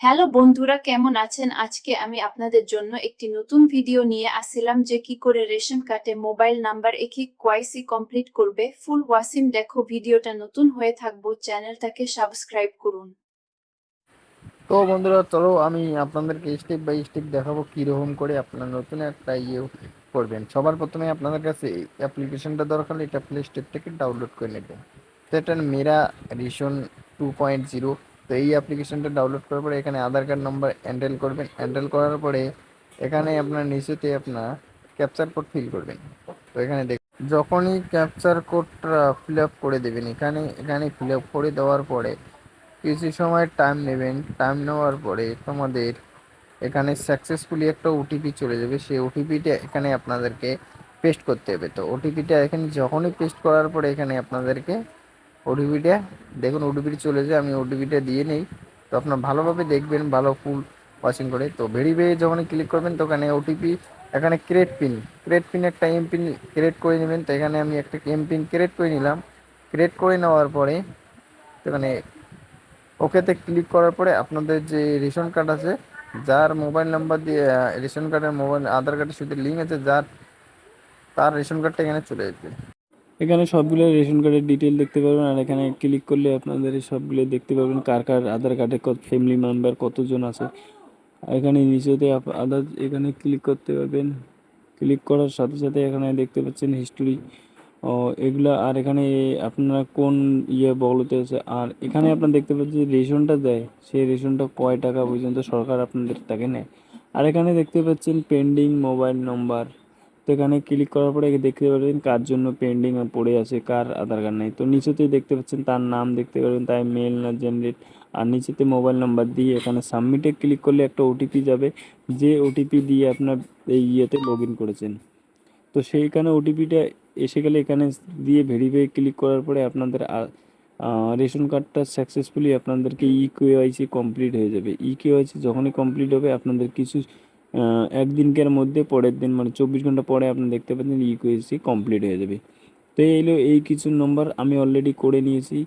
Hello বন্ধুরা, কেমন আছেন? আজকে আমি আপনাদের জন্য একটি নতুন ভিডিও নিয়ে আসছিলাম যে কি করে রেশন কার্ডে মোবাইল নাম্বার একে কোয়াইসি কমপ্লিট করবে। ফুল ওয়াসিম দেখো, ভিডিওটা নতুন হয়ে থাকবো, চ্যানেলটাকে সাবস্ক্রাইব করুন। তো বন্ধুরা, চলো আমি আপনাদেরকে স্টেপ বাই স্টেপ দেখাবো কীরকম করে আপনারা নতুন একটা করবেন। সবার প্রথমে আপনাদের কাছে এই অ্যাপ্লিকেশনটা দরকার, এটা প্লে স্টোর থেকে ডাউনলোড করে নেবেন। তো এটা মেরা রেশন 2.0। তো এই অ্যাপ্লিকেশনটা ডাউনলোড করার পরে এখানে আধার কার্ড নাম্বার এন্টার করবেন। এন্টার করার পরে এখানে আপনার নিচেতে আপনার ক্যাপচার কোড ফিল করবেন। তো এখানে যখনই ক্যাপচার কোডটা ফিল আপ করে দেবেন, এখানে এখানে ফিল আপ করে দেওয়ার পরে কিছু সময় টাইম নেবেন। টাইম নেওয়ার পরে তোমাদের এখানে সাকসেসফুলি একটা ওটিপি চলে যাবে। সেই ওটিপিটা এখানে আপনাদেরকে পেস্ট করতে হবে। তো ওটিপিটা এখানে যখনই পেস্ট করার পরে এখানে আপনাদেরকে ওটিপিটা দেখুন, ওটিপিটা চলে যায়। আমি ওটিপিটা দিয়ে নেই। তো আপনার ভালোভাবে দেখবেন, ভালো ফুল ওয়াচিং করে। তো ভেরিফাই যখনই ক্লিক করবেন তো এখানে ওটিপি, এখানে ক্রিয়েট পিন একটা এমপিন ক্রিয়েট করে নেবেন। তো এখানে আমি একটা এমপিন ক্রিয়েট করে নিলাম। ক্রিয়েট করে নেওয়ার পরে এখানে ওকেতে ক্লিক করার পরে আপনাদের যে রেশন কার্ড আছে, যার মোবাইল নাম্বার দিয়ে রেশন কার্ডের মোবাইল আধার কার্ডের সাথে লিঙ্ক আছে, তার রেশন কার্ডটা এখানে চলে আসবে। এখানে সবগুলো রেশন কার্ডের ডিটেল দেখতে পারবেন, আর এখানে ক্লিক করলে আপনাদের সবগুলো দেখতে পারবেন কার কার আধার কার্ডে কত ফ্যামিলি মেম্বার কতজন আছে। এখানে নিচেতে আদার এখানে ক্লিক করতে পারবেন। ক্লিক করার সাথে সাথে এখানে দেখতে পাচ্ছেন হিস্টোরি ও এগুলা, আর এখানে আপনারা কোন বগলতে আছে, আর এখানে আপনারা দেখতে পাচ্ছেন যে রেশনটা দেয় সেই রেশনটা কয় টাকা পর্যন্ত সরকার আপনাদের তাকে নেয়। আর এখানে দেখতে পাচ্ছেন পেন্ডিং মোবাইল নম্বর। তো এখানে ক্লিক করার পরে দেখতে পারবেন কার জন্য পেন্ডিং পড়ে আছে, কার আধার কার্ড নেই। তো নিচেতেই দেখতে পাচ্ছেন তার নাম দেখতে পারবেন, তাই মেল না জেনারেট। আর নিচেতে মোবাইল নাম্বার দিয়ে এখানে সাবমিটে ক্লিক করলে একটা ওটিপি যাবে, যে ওটিপি দিয়ে আপনার এই লগ ইন করেছেন। তো সেইখানে ওটিপিটা এসে গেলে এখানে দিয়ে ভেরিফাই ক্লিক করার পরে আপনাদের রেশন কার্ডটা সাকসেসফুলি আপনাদেরকে কেওয়াইসি কমপ্লিট হয়ে যাবে। কেওয়াইসি যখনই কমপ্লিট হবে আপনাদের কিছু একদিনকার মধ্যে পরের দিন মানে 24 ঘন্টা পরে আপনি দেখতে পাচ্ছেন কেওয়াইসি কমপ্লিট হয়ে যাবে। তো এই হলো এই কিছু নম্বর আমি অলরেডি করে নিয়েছি।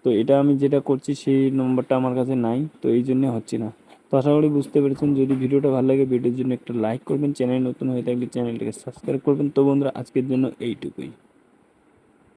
তো এটা আমি যেটা করছি সেই নম্বরটা আমার কাছে নাই, তো এই জন্য হচ্ছে না। তো আশা করি বুঝতে পেরেছেন। যদি ভিডিওটা ভালো লাগে ভিডিওর জন্য একটা লাইক করবেন, চ্যানেল নতুন হয়ে থাকলে চ্যানেলটাকে সাবস্ক্রাইব করবেন। তো বন্ধুরা, আজকের জন্য এইটুকুই।